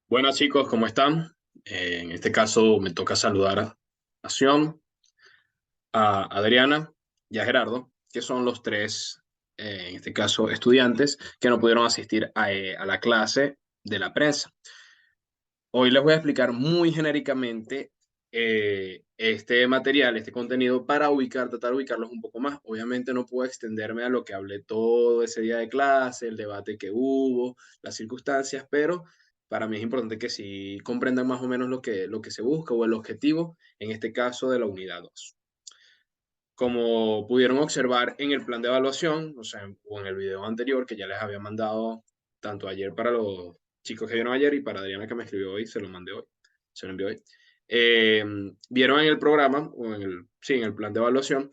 Buenas chicos, ¿cómo están? En este caso me toca saludar a Sion, a Adriana y a Gerardo, que son los tres, en este caso, estudiantes que no pudieron asistir a la clase de la prensa. Hoy les voy a explicar muy genéricamente este material, este contenido, para tratar de ubicarlos un poco más. Obviamente no puedo extenderme a lo que hablé todo ese día de clase, el debate que hubo, las circunstancias, pero para mí es importante que sí comprendan más o menos lo que se busca o el objetivo, en este caso de la unidad 2. Como pudieron observar en el plan de evaluación, o sea, o en el video anterior que ya les había mandado tanto ayer para los chicos que vieron ayer y para Adriana que me escribió hoy, se lo mandé hoy, se lo envió hoy. Eh, Vieron en el programa, o sí, en el plan de evaluación,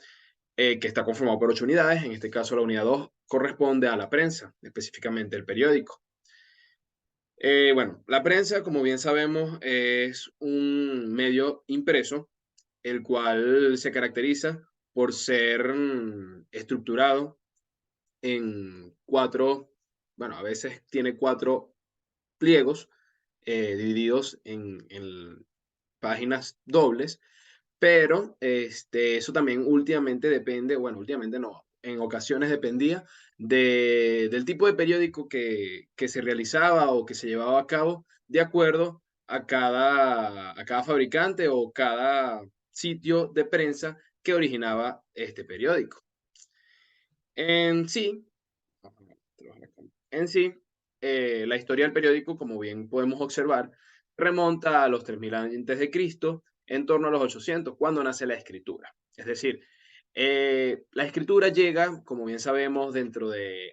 que está conformado por 8 unidades. En este caso, la unidad 2 corresponde a la prensa, específicamente el periódico. Bueno, la prensa, como bien sabemos, es un medio impreso el cual se caracteriza por ser estructurado en cuatro, bueno, a veces tiene cuatro pliegos divididos en páginas dobles, pero eso también últimamente depende, bueno, últimamente no, en ocasiones dependía del tipo de periódico que se realizaba o que se llevaba a cabo de acuerdo a cada fabricante o cada sitio de prensa que originaba este periódico. En sí, la historia del periódico, como bien podemos observar, remonta a los 3000 antes de Cristo, en torno a los 800, cuando nace la escritura. Es decir, la escritura llega, como bien sabemos,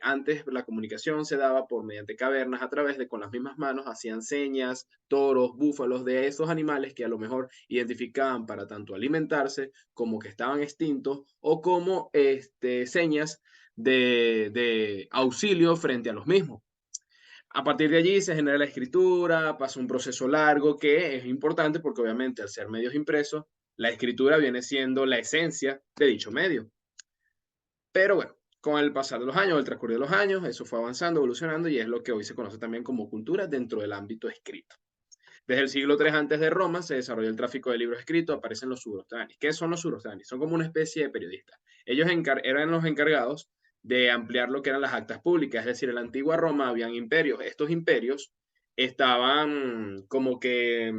antes la comunicación se daba por mediante cavernas a través de con las mismas manos hacían señas, toros, búfalos, de esos animales que a lo mejor identificaban para tanto alimentarse como que estaban extintos o como señas de auxilio frente a los mismos. A partir de allí se genera la escritura, pasa un proceso largo que es importante porque obviamente al ser medios impresos, la escritura viene siendo la esencia de dicho medio. Pero bueno, con el pasar de los años, el transcurrir de los años, eso fue avanzando, evolucionando y es lo que hoy se conoce también como cultura dentro del ámbito escrito. Desde el siglo III antes de Roma se desarrolló el tráfico de libros escritos, aparecen los subrostranis. ¿Qué son los subrostranis? Son como una especie de periodistas. Ellos eran los encargados de ampliar lo que eran las actas públicas, es decir, en la antigua Roma habían imperios. Estos imperios estaban como que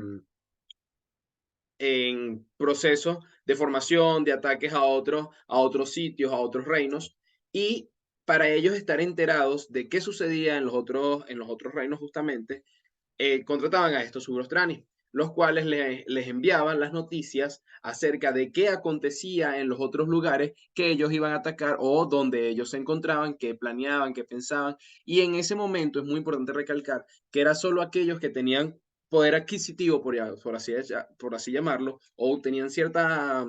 en proceso de formación, de ataques a otros sitios, a otros reinos, y para ellos estar enterados de qué sucedía en los otros reinos justamente, contrataban a estos subrostranis, los cuales les enviaban las noticias acerca de qué acontecía en los otros lugares que ellos iban a atacar o donde ellos se encontraban, qué planeaban, qué pensaban. Y en ese momento es muy importante recalcar que era solo aquellos que tenían poder adquisitivo, por así llamarlo, o tenían cierta,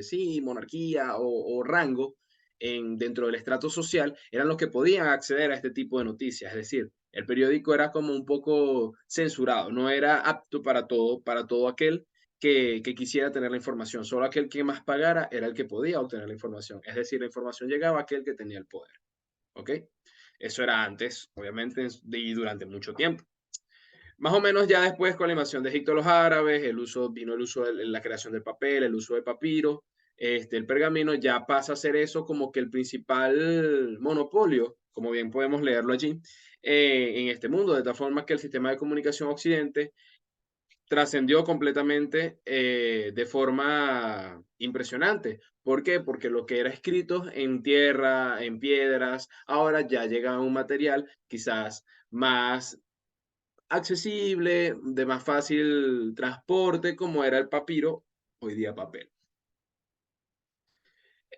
sí, monarquía o rango dentro del estrato social, eran los que podían acceder a este tipo de noticias. Es decir, el periódico era como un poco censurado, no era apto para todo aquel que quisiera tener la información. Solo aquel que más pagara era el que podía obtener la información. Es decir, la información llegaba a aquel que tenía el poder. ¿Ok? Eso era antes, obviamente, y durante mucho tiempo. Más o menos ya después con la invasión de Egipto a los árabes, vino el uso de la creación del papel, el uso de papiro, el pergamino ya pasa a ser eso como que el principal monopolio, como bien podemos leerlo allí, en este mundo, de tal forma que el sistema de comunicación occidente trascendió completamente de forma impresionante. ¿Por qué? Porque lo que era escrito en tierra, en piedras, ahora ya llega a un material quizás más accesible, de más fácil transporte, como era el papiro, hoy día papel.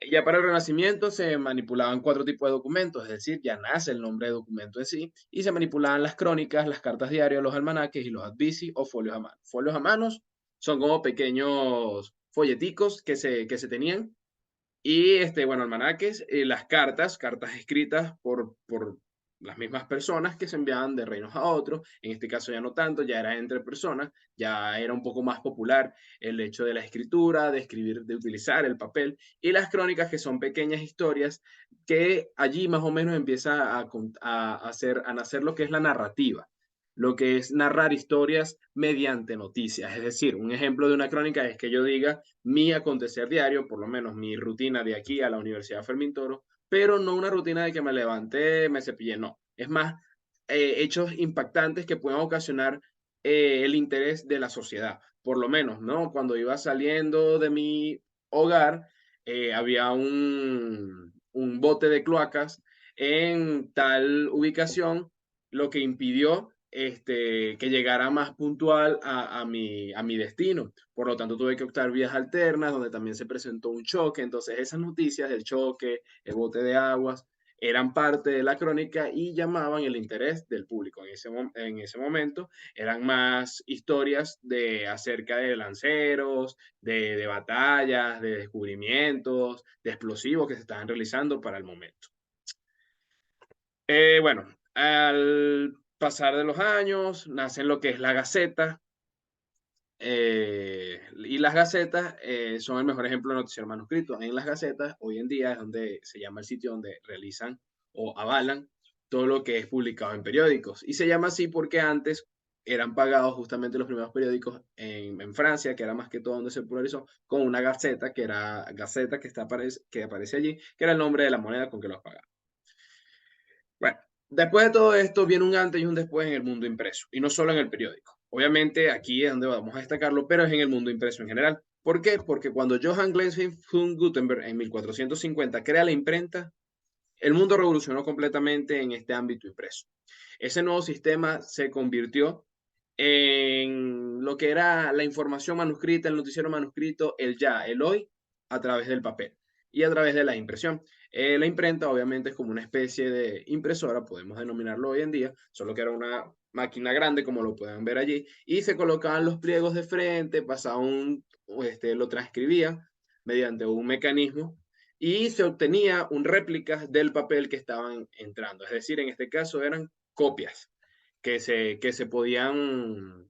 Ya para el Renacimiento se manipulaban cuatro tipos de documentos, es decir, ya nace el nombre de documento en sí, y se manipulaban las crónicas, las cartas diarias, los almanaques y los advici o folios a mano. Folios a manos son como pequeños folleticos que se tenían, y bueno, almanaques, las cartas escritas por las mismas personas que se enviaban de reinos a otros. En este caso ya no tanto, ya era entre personas, ya era un poco más popular el hecho de la escritura, de escribir, de utilizar el papel. Y las crónicas, que son pequeñas historias, que allí más o menos empieza a nacer lo que es la narrativa. lo que es narrar historias mediante noticias. Es decir, un ejemplo de una crónica es que yo diga mi acontecer diario, por lo menos mi rutina de aquí a la Universidad Fermín Toro, pero no una rutina de que me levanté, me cepillé, no. Es más, hechos impactantes que puedan ocasionar el interés de la sociedad. Por lo menos, ¿no? Cuando iba saliendo de mi hogar, había un bote de cloacas en tal ubicación, lo que impidió que llegara más puntual a mi destino. Por lo tanto, tuve que optar vías alternas, donde también se presentó un choque. Entonces, esas noticias del choque, el bote de aguas, eran parte de la crónica y llamaban el interés del público. En ese momento eran más historias acerca de lanceros, de batallas, de descubrimientos, de explosivos que se estaban realizando para el momento. Bueno, al pasar de los años, nacen lo que es la Gaceta, y las Gacetas son el mejor ejemplo de noticiero manuscrito. En las Gacetas, hoy en día es donde se llama el sitio donde realizan o avalan todo lo que es publicado en periódicos. Y se llama así porque antes eran pagados justamente los primeros periódicos en Francia, que era más que todo donde se popularizó, con una Gaceta, que era Gaceta que aparece allí, que era el nombre de la moneda con que los pagaban. Bueno, después de todo esto viene un antes y un después en el mundo impreso, y no solo en el periódico. Obviamente aquí es donde vamos a destacarlo, pero es en el mundo impreso en general. ¿Por qué? Porque cuando Johann Glensheim von Gutenberg en 1450 crea la imprenta, el mundo revolucionó completamente en este ámbito impreso. Ese nuevo sistema se convirtió en lo que era la información manuscrita, el noticiero manuscrito, el ya, el hoy, a través del papel y a través de la impresión. La imprenta obviamente es como una especie de impresora, podemos denominarlo hoy en día, solo que era una máquina grande como lo pueden ver allí, y se colocaban los pliegos de frente, lo transcribía mediante un mecanismo y se obtenía un réplica del papel que estaban entrando. Es decir, en este caso eran copias que se podían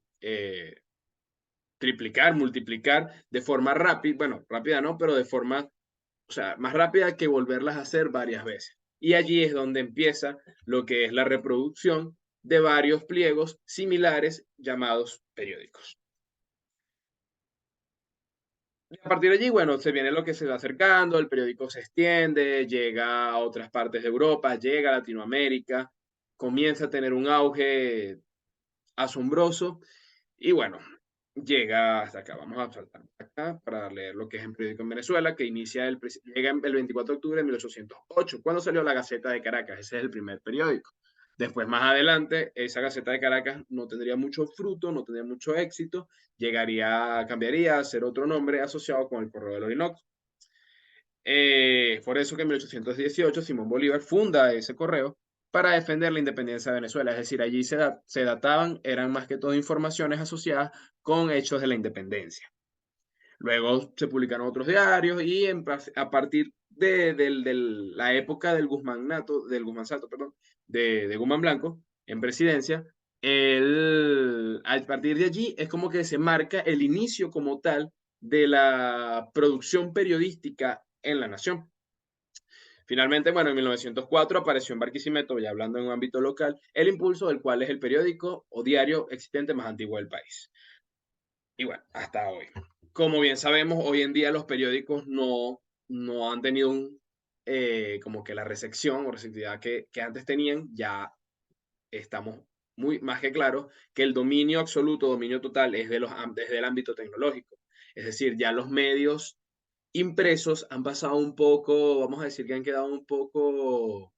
triplicar, multiplicar de forma rápida, bueno, rápida no, pero de forma, o sea, más rápida que volverlas a hacer varias veces. Y allí es donde empieza lo que es la reproducción de varios pliegos similares llamados periódicos. Y a partir de allí, bueno, se viene lo que se va acercando, el periódico se extiende, llega a otras partes de Europa, llega a Latinoamérica, comienza a tener un auge asombroso y bueno, llega hasta acá. Vamos a saltar acá para leer lo que es el periódico en Venezuela, que llega el 24 de octubre de 1808, cuando salió la Gaceta de Caracas. Ese es el primer periódico. Después, más adelante, esa Gaceta de Caracas no tendría mucho fruto, no tendría mucho éxito, cambiaría a ser otro nombre asociado con el Correo del Orinoco. Por eso que en 1818 Simón Bolívar funda ese correo para defender la independencia de Venezuela. Es decir, allí se databan, eran más que todo informaciones asociadas con hechos de la independencia. Luego se publicaron otros diarios y a partir de la época del Guzmán Salto, perdón, de Guzmán Blanco en presidencia, a partir de allí es como que se marca el inicio como tal de la producción periodística en la nación. Finalmente, bueno, en 1904 apareció en Barquisimeto, ya hablando en un ámbito local, El Impulso, del cual es el periódico o diario existente más antiguo del país. Y bueno, hasta hoy. Como bien sabemos, hoy en día los periódicos no han tenido como que la recepción o receptividad que antes tenían. Ya estamos muy más que claros que el dominio absoluto, dominio total, es desde el ámbito tecnológico. Es decir, ya los medios impresos han pasado un poco, vamos a decir que han quedado un poco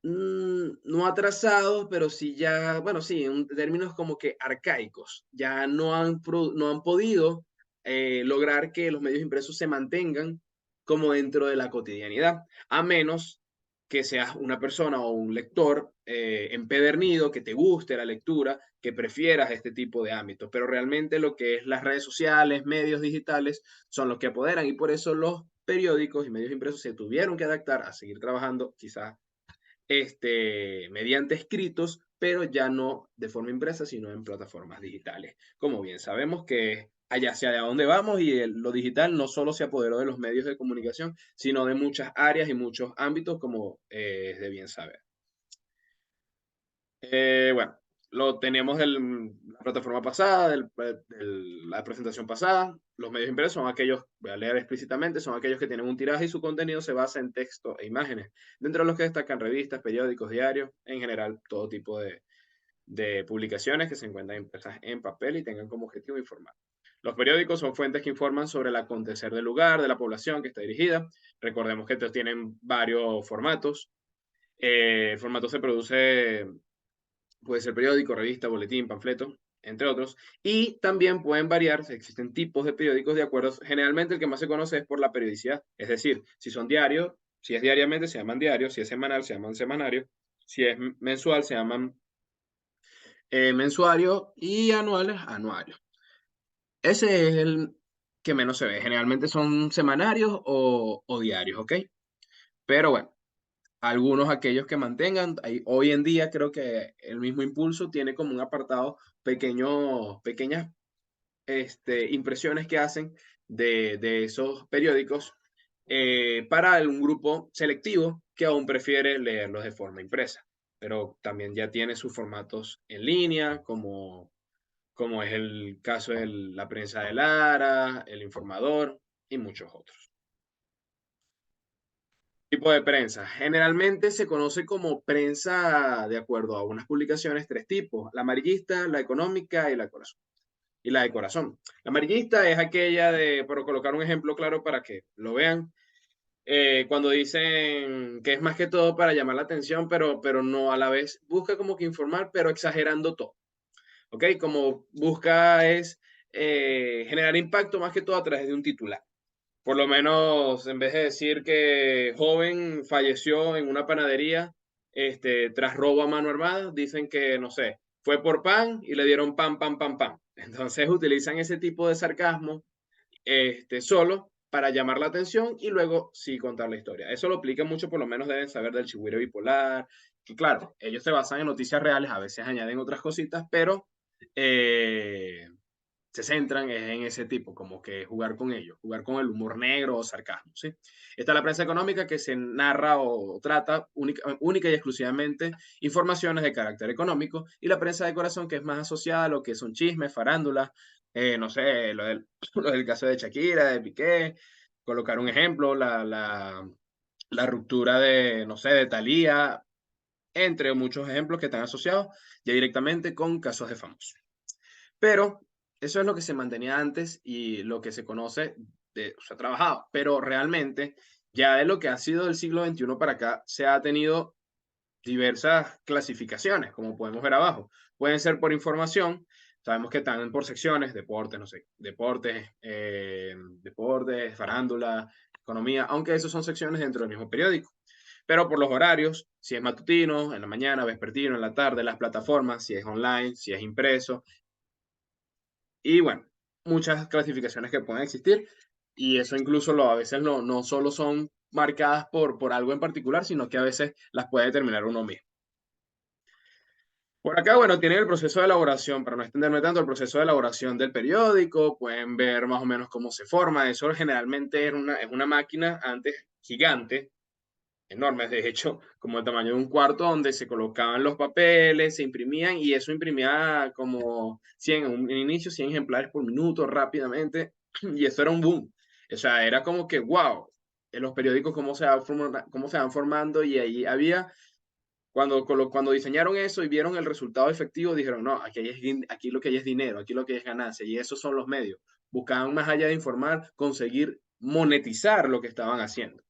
no atrasados, pero sí ya, bueno, sí, en términos como que arcaicos. Ya no han podido lograr que los medios impresos se mantengan como dentro de la cotidianidad, a menos que seas una persona o un lector empedernido, que te guste la lectura, que prefieras este tipo de ámbitos. Pero realmente lo que es las redes sociales, medios digitales, son los que apoderan y por eso los periódicos y medios impresos se tuvieron que adaptar a seguir trabajando quizás mediante escritos, pero ya no de forma impresa, sino en plataformas digitales. Como bien sabemos que allá hacia dónde vamos y lo digital no solo se apoderó de los medios de comunicación, sino de muchas áreas y muchos ámbitos, como es de bien saber. Bueno, lo tenemos de la plataforma pasada, la presentación pasada. Los medios impresos son aquellos, voy a leer explícitamente, son aquellos que tienen un tiraje y su contenido se basa en texto e imágenes, dentro de los que destacan revistas, periódicos, diarios, en general todo tipo de publicaciones que se encuentran impresas en papel y tengan como objetivo informar. Los periódicos son fuentes que informan sobre el acontecer del lugar, de la población que está dirigida. Recordemos que estos tienen varios formatos. El formato se produce, puede ser periódico, revista, boletín, panfleto, entre otros. Y también pueden variar, existen tipos de periódicos de acuerdo. Generalmente el que más se conoce es por la periodicidad. Es decir, si son diarios, si es diariamente se llaman diarios, si es semanal se llaman semanarios, si es mensual se llaman mensuarios y anuales, anuarios. Ese es el que menos se ve. Generalmente son semanarios o diarios, ¿ok? Pero bueno, algunos aquellos que mantengan, hoy en día creo que el mismo Impulso tiene como un apartado pequeñas impresiones que hacen de esos periódicos para un grupo selectivo que aún prefiere leerlos de forma impresa. Pero también ya tiene sus formatos en línea, como es el caso de la prensa de Lara, el Informador y muchos otros. Tipo de prensa. Generalmente se conoce como prensa, de acuerdo a unas publicaciones, tres tipos: la amarillista, la económica y la corazón. Y la de corazón. La amarillista es aquella de, por colocar un ejemplo claro para que lo vean, cuando dicen que es más que todo para llamar la atención, pero no a la vez, busca como que informar, pero exagerando todo. ¿Ok? Como busca es generar impacto más que todo a través de un titular. Por lo menos, en vez de decir que joven falleció en una panadería tras robo a mano armada, dicen que, no sé, fue por pan y le dieron pan, pan, pan, pan. Entonces utilizan ese tipo de sarcasmo solo para llamar la atención y luego sí contar la historia. Eso lo aplica mucho, por lo menos deben saber del chigüiro bipolar, que claro, ellos se basan en noticias reales, a veces añaden otras cositas, pero eh, se centran en ese tipo, como que jugar con ellos, jugar con el humor negro o sarcasmo, ¿sí? Está la prensa económica que se narra o trata única y exclusivamente informaciones de carácter económico, y la prensa de corazón que es más asociada a lo que son chismes, farándulas, no sé, lo del caso de Shakira, de Piqué, colocar un ejemplo, la ruptura de, no sé, de Thalía, entre muchos ejemplos que están asociados ya directamente con casos de famosos. Pero eso es lo que se mantenía antes y lo que se conoce se ha trabajado. Pero realmente, ya de lo que ha sido del siglo XXI para acá, se ha tenido diversas clasificaciones, como podemos ver abajo. Pueden ser por información, sabemos que están por secciones, deportes, no sé, deportes, farándula, economía, aunque esos son secciones dentro del mismo periódico. Pero por los horarios, si es matutino, en la mañana, vespertino, en la tarde, las plataformas, si es online, si es impreso, y bueno, muchas clasificaciones que pueden existir, y eso incluso a veces no solo son marcadas por algo en particular, sino que a veces las puede determinar uno mismo. Por acá, bueno, tienen el proceso de elaboración, para no extenderme tanto, el proceso de elaboración del periódico, pueden ver más o menos cómo se forma. Eso generalmente es una máquina antes gigante, enormes, de hecho, como el tamaño de un cuarto, donde se colocaban los papeles, se imprimían, y eso imprimía como 100, en un inicio, 100 ejemplares por minuto rápidamente, y eso era un boom. O sea, era como que, wow, en los periódicos cómo se van formando, y ahí había, cuando diseñaron eso y vieron el resultado efectivo, dijeron, no, aquí lo que hay es dinero, aquí lo que hay es ganancia, y esos son los medios. Buscaban más allá de informar, conseguir monetizar lo que estaban haciendo.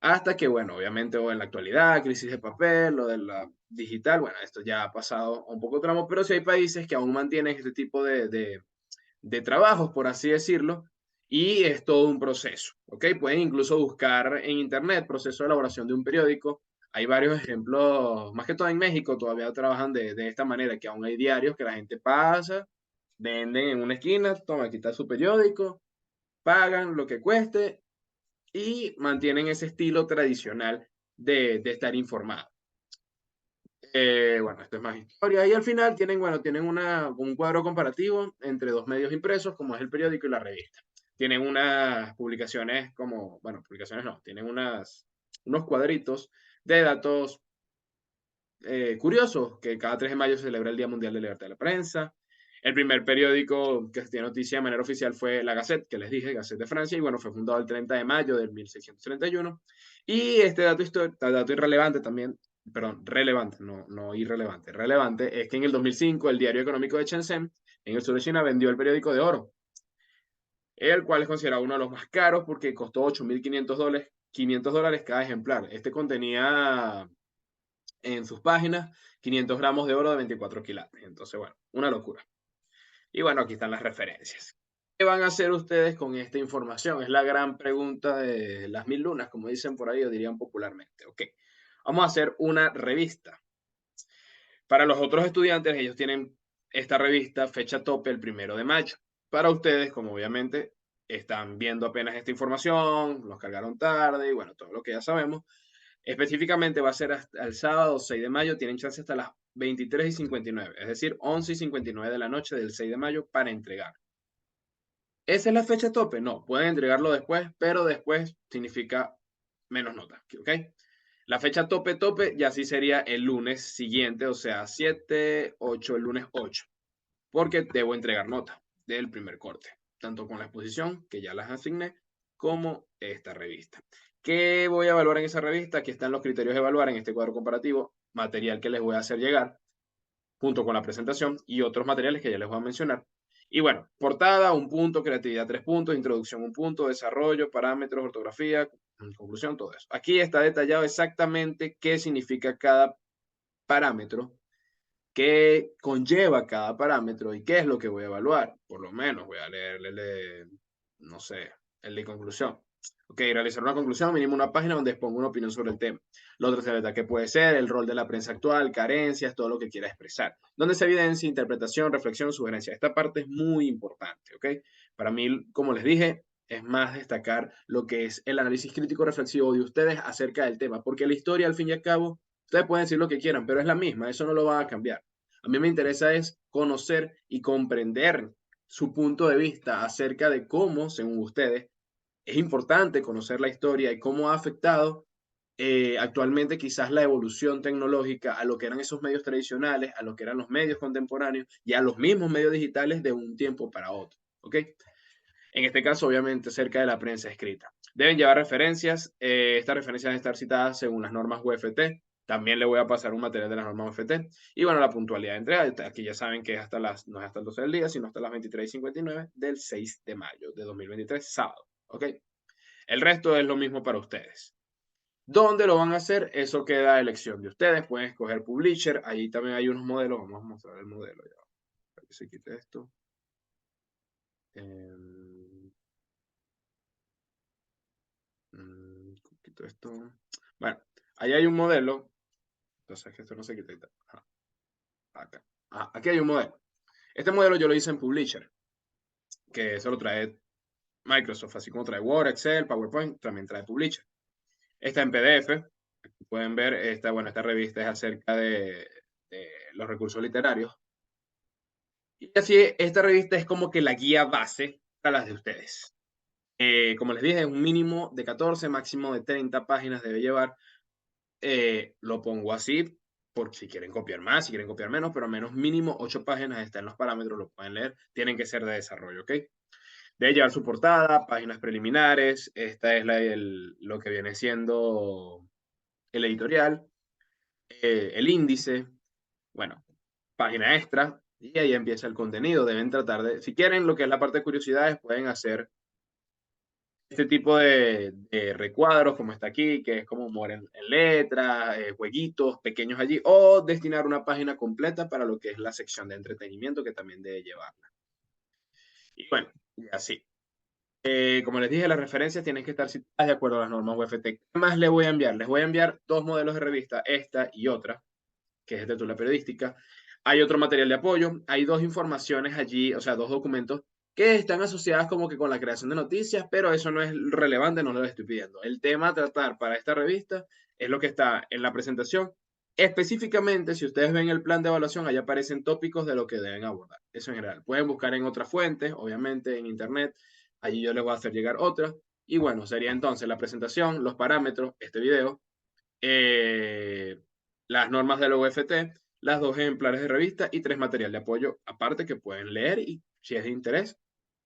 Hasta que, bueno, obviamente o en la actualidad, crisis de papel, lo de la digital, bueno, esto ya ha pasado un poco tramo, pero sí hay países que aún mantienen este tipo de trabajos, por así decirlo, y es todo un proceso, ¿ok? Pueden incluso buscar en internet proceso de elaboración de un periódico. Hay varios ejemplos, más que todo en México, todavía trabajan de esta manera, que aún hay diarios que la gente pasa, venden en una esquina, toma, quitar su periódico, pagan lo que cueste y mantienen ese estilo tradicional de estar informado. Bueno, esto es más historia. Y al final tienen, bueno, tienen un cuadro comparativo entre dos medios impresos, como es el periódico y la revista. Tienen unas publicaciones como, bueno, publicaciones no, tienen unos cuadritos de datos curioso que cada 3 de mayo se celebra el Día Mundial de Libertad de la Prensa. El primer periódico que tiene noticia de manera oficial fue La Gazette, que les dije, Gazette de Francia, y bueno, fue fundado el 30 de mayo de 1631. Y este dato irrelevante también, perdón, relevante, no irrelevante, relevante, es que en el 2005 el Diario Económico de Shenzhen, en el sur de China, vendió el periódico de oro, el cual es considerado uno de los más caros porque costó $8.500, $500 cada ejemplar. Este contenía en sus páginas 500 gramos de oro de 24 quilates. Entonces, bueno, una locura. Y bueno, aquí están las referencias. ¿Qué van a hacer ustedes con esta información? Es la gran pregunta de las 1000 lunas, como dicen por ahí, o dirían popularmente. Ok, vamos a hacer una revista. Para los otros estudiantes, ellos tienen esta revista fecha tope el 1 de mayo. Para ustedes, como obviamente están viendo apenas esta información, los cargaron tarde y bueno, todo lo que ya sabemos, específicamente va a ser hasta el sábado 6 de mayo, tienen chance hasta las 23:59, es decir, 11:59 de la noche del 6 de mayo para entregar. ¿Esa es la fecha tope? No, pueden entregarlo después, pero después significa menos nota, ¿ok? La fecha tope ya sí sería el lunes siguiente, o sea, 7, 8, el lunes 8, porque debo entregar nota del primer corte, tanto con la exposición, que ya las asigné, como esta revista. ¿Qué voy a evaluar en esa revista? Aquí están los criterios de evaluar en este cuadro comparativo, material que les voy a hacer llegar, junto con la presentación y otros materiales que ya les voy a mencionar. Y bueno, portada, 1 punto, creatividad, 3 puntos, introducción, 1 punto, desarrollo, parámetros, ortografía, conclusión, todo eso. Aquí está detallado exactamente qué significa cada parámetro, qué conlleva cada parámetro y qué es lo que voy a evaluar. Por lo menos voy a leer el de, no sé, el de conclusión. Ok, realizar una conclusión, mínimo una página donde exponga una opinión sobre el tema. Lo otro se que puede ser el rol de la prensa actual, carencias, todo lo que quiera expresar. Donde se evidencia interpretación, reflexión, sugerencia. Esta parte es muy importante, ¿ok? Para mí, como les dije, es más destacar lo que es el análisis crítico reflexivo de ustedes acerca del tema, porque la historia, al fin y al cabo, ustedes pueden decir lo que quieran, pero es la misma, eso no lo va a cambiar. A mí me interesa es conocer y comprender su punto de vista acerca de cómo, según ustedes, es importante conocer la historia y cómo ha afectado actualmente quizás la evolución tecnológica a lo que eran esos medios tradicionales, a lo que eran los medios contemporáneos y a los mismos medios digitales de un tiempo para otro. ¿Ok? En este caso, obviamente, cerca de la prensa escrita. Deben llevar referencias. Estas referencias deben estar citadas según las normas UFT. También le voy a pasar un material de las normas UFT. Y bueno, la puntualidad de entrega. Aquí ya saben que es hasta no es hasta el 12 del día, sino hasta las 23:59 del 6 de mayo de 2023, sábado. ¿Ok? El resto es lo mismo para ustedes. ¿Dónde lo van a hacer? Eso queda a elección de ustedes. Pueden escoger Publisher. Ahí también hay unos modelos. Vamos a mostrar el modelo ya. Para que se quite esto. Quito esto. Bueno, ahí hay un modelo. Entonces, que esto no se quita. Acá. Aquí hay un modelo. Este modelo yo lo hice en Publisher, que eso lo trae Microsoft, así como trae Word, Excel, PowerPoint, también trae Publisher. Está en PDF. Pueden ver, esta revista es acerca de los recursos literarios. Y así, esta revista es como que la guía base para las de ustedes. Como les dije, es un mínimo de 14, máximo de 30 páginas debe llevar. Lo pongo así por si quieren copiar más, si quieren copiar menos, pero al menos mínimo 8 páginas están los parámetros, lo pueden leer, tienen que ser de desarrollo, ¿ok? Debe llevar su portada, páginas preliminares, esta es lo que viene siendo el editorial, el índice, bueno, página extra, y ahí empieza el contenido. Deben tratar de, si quieren lo que es la parte de curiosidades, pueden hacer este tipo de recuadros como está aquí, que es como humor en letras, jueguitos pequeños allí, o destinar una página completa para lo que es la sección de entretenimiento que también debe llevarla. Y bueno, y así. Como les dije, las referencias tienen que estar citadas de acuerdo a las normas UFT. ¿Qué más les voy a enviar? Les voy a enviar 2 modelos de revista, esta y otra, que es de titula periodística. Hay otro material de apoyo, hay 2 informaciones allí, o sea, 2 documentos que están asociadas como que con la creación de noticias, pero eso no es relevante, no lo estoy pidiendo. El tema a tratar para esta revista es lo que está en la presentación. Específicamente, si ustedes ven el plan de evaluación, ahí aparecen tópicos de lo que deben abordar. Eso en general. Pueden buscar en otras fuentes, obviamente en internet. Allí yo les voy a hacer llegar otra. Y bueno, sería entonces la presentación, los parámetros, este video, las normas de la UFT, las 2 ejemplares de revista y 3 material de apoyo aparte que pueden leer y si es de interés,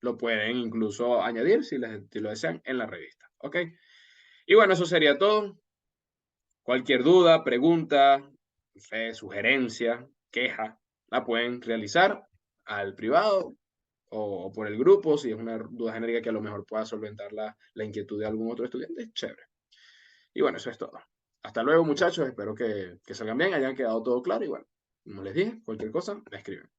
lo pueden incluso añadir si lo desean en la revista. ¿Ok? Y bueno, eso sería todo. Cualquier duda, pregunta, no sé, sugerencia, queja, la pueden realizar al privado o por el grupo, si es una duda genérica que a lo mejor pueda solventar la inquietud de algún otro estudiante, chévere. Y bueno, eso es todo. Hasta luego, muchachos. Espero que salgan bien, hayan quedado todo claro. Y bueno, como les dije, cualquier cosa, me escriben.